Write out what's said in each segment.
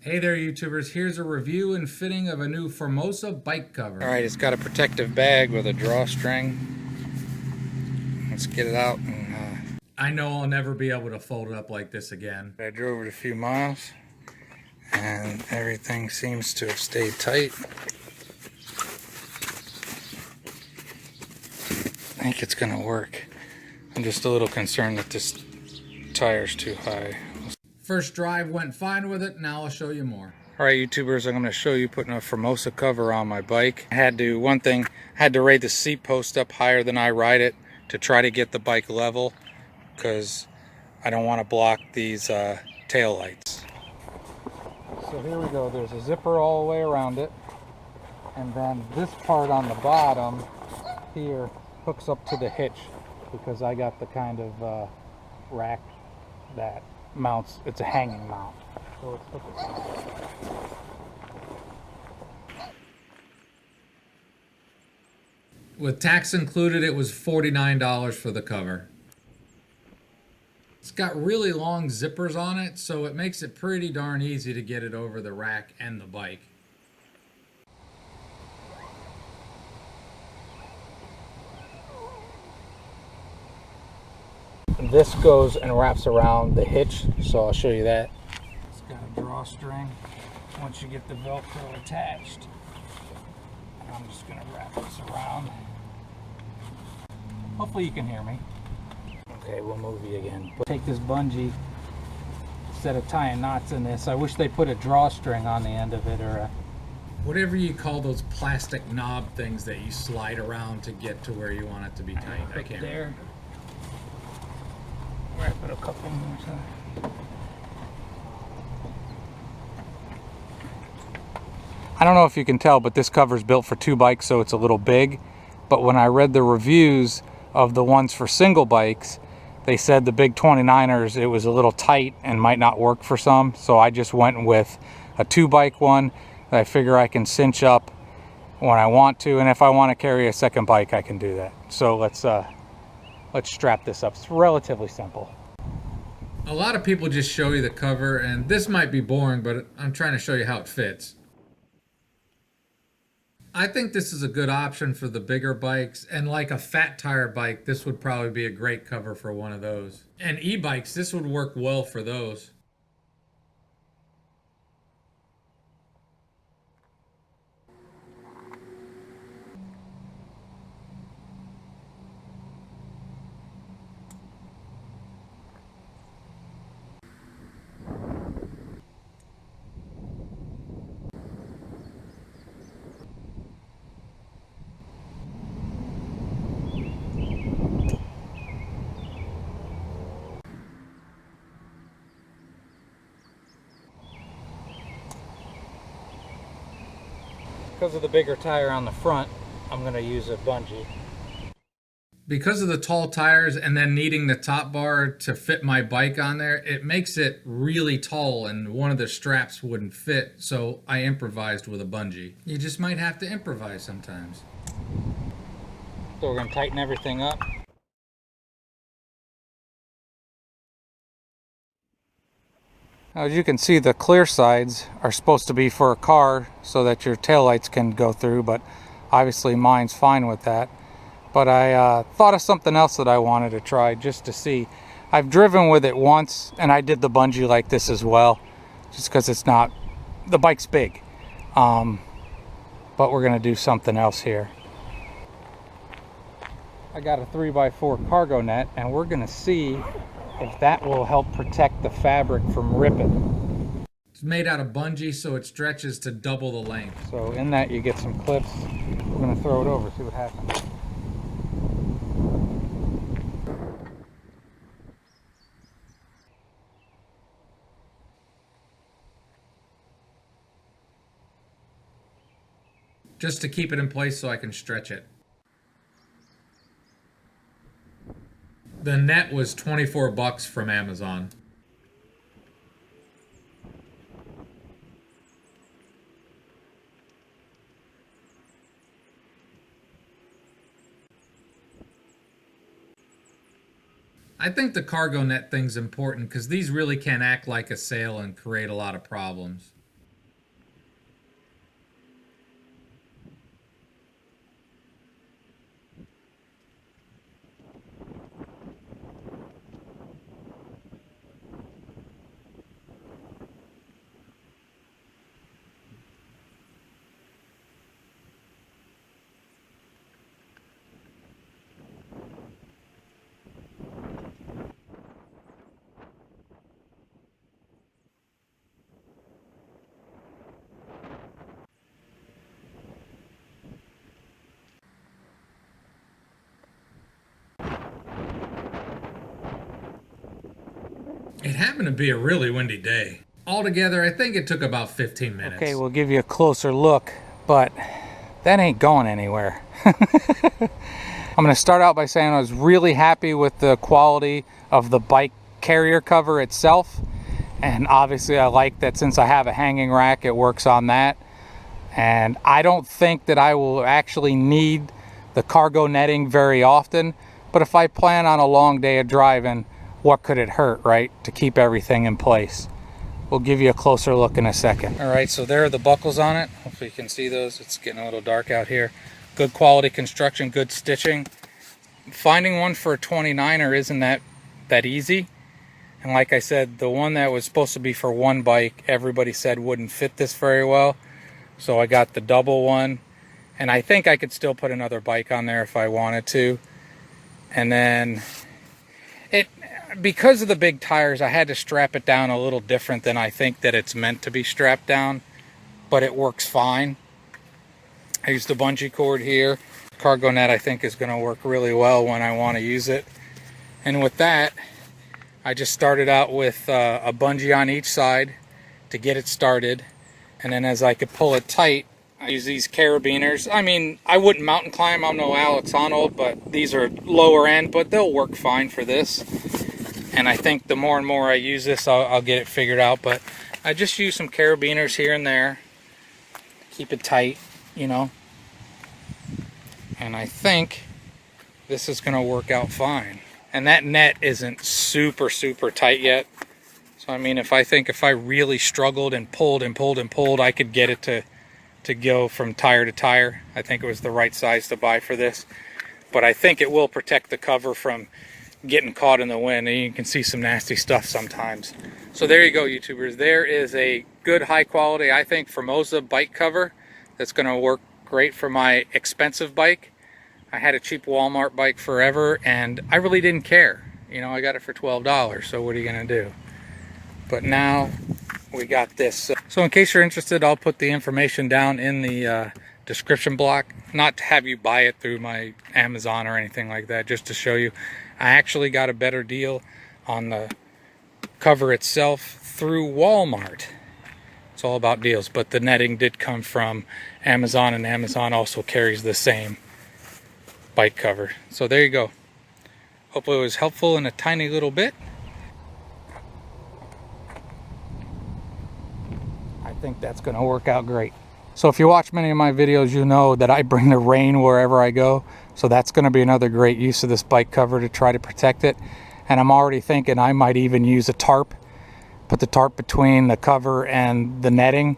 Hey there, YouTubers. Here's a review and fitting of a new Formosa bike cover. All right, it's got a protective bag with a drawstring. Let's get it out. I know I'll never be able to fold it up like this again. I drove it a few miles and everything seems to have stayed tight. I think it's gonna work. I'm just a little concerned that this tire's too high. First drive went fine with it, now I'll show you more. Alright YouTubers, I'm going to show you putting a Formosa cover on my bike. I had to raise the seat post up higher than I ride it to try to get the bike level, because I don't want to block these tail lights. So here we go, there's a zipper all the way around it, and then this part on the bottom here hooks up to the hitch, because I got the kind of rack that mounts, it's a hanging mount. So let's put this on. With tax included, it was $49 for the cover. It's got really long zippers on it, so it makes it pretty darn easy to get it over the rack and the bike. This goes and wraps around the hitch, so I'll show you that. It's got a drawstring. Once you get the Velcro attached, I'm just going to wrap this around. Hopefully you can hear me. Okay, we'll move you again. Take this bungee, instead of tying knots in this, I wish they put a drawstring on the end of it, or a whatever you call those plastic knob things that you slide around to get to where you want it to be tight. I can't remember. Wrap it a couple more times. I don't know if you can tell, but this cover is built for two bikes, so it's a little big. But when I read the reviews of the ones for single bikes, they said the big 29ers, it was a little tight and might not work for some. So I just went with a two bike one that I figure I can cinch up when I want to. And if I want to carry a second bike, I can do that. So let's strap this up. It's relatively simple. A lot of people just show you the cover, and this might be boring, but I'm trying to show you how it fits. I think this is a good option for the bigger bikes, and like a fat tire bike, this would probably be a great cover for one of those. And e-bikes, this would work well for those. Because of the bigger tire on the front, I'm going to use a bungee. Because of the tall tires and then needing the top bar to fit my bike on there, it makes it really tall and one of the straps wouldn't fit, so I improvised with a bungee. You just might have to improvise sometimes. So we're going to tighten everything up. Now, as you can see, the clear sides are supposed to be for a car so that your taillights can go through, but obviously mine's fine with that. But I thought of something else that I wanted to try just to see. I've driven with it once, and I did the bungee like this as well, just because it's not, the bike's big. But we're going to do something else here. I got a 3x4 cargo net, and we're going to see if that will help protect the fabric from ripping. It's made out of bungee, so it stretches to double the length. So in that you get some clips. We're going to throw it over, see what happens. Just to keep it in place so I can stretch it. The net was 24 bucks from Amazon. I think the cargo net thing's important because these really can act like a sail and create a lot of problems. It happened to be a really windy day. Altogether, I think it took about 15 minutes. Okay, we'll give you a closer look, but that ain't going anywhere. I'm going to start out by saying I was really happy with the quality of the bike carrier cover itself. And obviously I like that since I have a hanging rack, it works on that. And I don't think that I will actually need the cargo netting very often. But if I plan on a long day of driving, what could it hurt, right? To keep everything in place. We'll give you a closer look in a second. All right, so there are the buckles on it. Hopefully you can see those. It's getting a little dark out here. Good quality construction, good stitching. Finding one for a 29er isn't that easy. And like I said, the one that was supposed to be for one bike, everybody said wouldn't fit this very well. So I got the double one. And I think I could still put another bike on there if I wanted to. And then because of the big tires, I had to strap it down a little different than I think that it's meant to be strapped down. But it works fine. I used the bungee cord here. Cargo net I think is going to work really well when I want to use it. And with that, I just started out with a bungee on each side to get it started. And then as I could pull it tight, I use these Carabiners. I mean, I wouldn't mountain climb. I'm no Alex Honnold, but these are lower end, but they'll work fine for this. And I think the more and more I use this, I'll get it figured out. But I just use some Carabiners here and there. Keep it tight, you know. And I think this is going to work out fine. And that net isn't super tight yet. So I mean, if I really struggled and pulled, I could get it to go from tire to tire. I think it was the right size to buy for this. But I think it will protect the cover from getting caught in the wind. And you can see some nasty stuff sometimes. So there you go, YouTubers. There is a good high quality, I think, Formosa bike cover that's going to work great for my expensive bike. I had a cheap Walmart bike forever and I really didn't care. You know, I got it for $12, so what are you gonna do? But now we got this. So in case you're interested, I'll put the information down in the description block. Not to have you buy it through my Amazon or anything like that, just to show you. I actually got a better deal on the cover itself through Walmart. It's all about deals, but the netting did come from Amazon, and Amazon also carries the same bike cover. So there you go. Hopefully it was helpful in a tiny little bit. I think that's going to work out great. So if you watch many of my videos, you know that I bring the rain wherever I go. So that's going to be another great use of this bike cover to try to protect it. And I'm already thinking I might even use a tarp. Put the tarp between the cover and the netting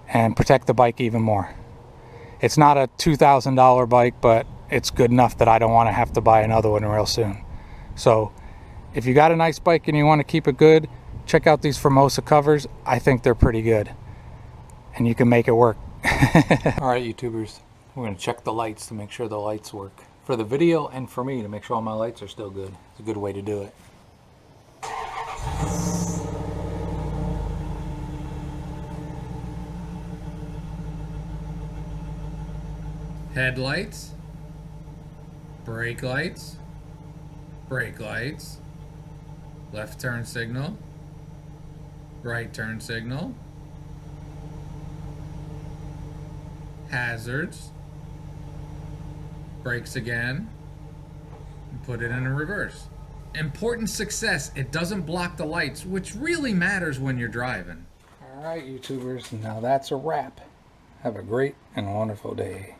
and protect the bike even more. It's not a $2,000 bike, but it's good enough that I don't want to have to buy another one real soon. So if you got a nice bike and you want to keep it good, check out these Formosa covers. I think they're pretty good. And you can make it work. Alright, YouTubers, we're going to check the lights to make sure the lights work. For the video and for me to make sure all my lights are still good. It's a good way to do it. Headlights, brake lights, left turn signal, right turn signal, hazards, brakes again, and put it in a reverse. Important success, it doesn't block the lights, which really matters when you're driving. All right, YouTubers, now that's a wrap. Have a great and wonderful day.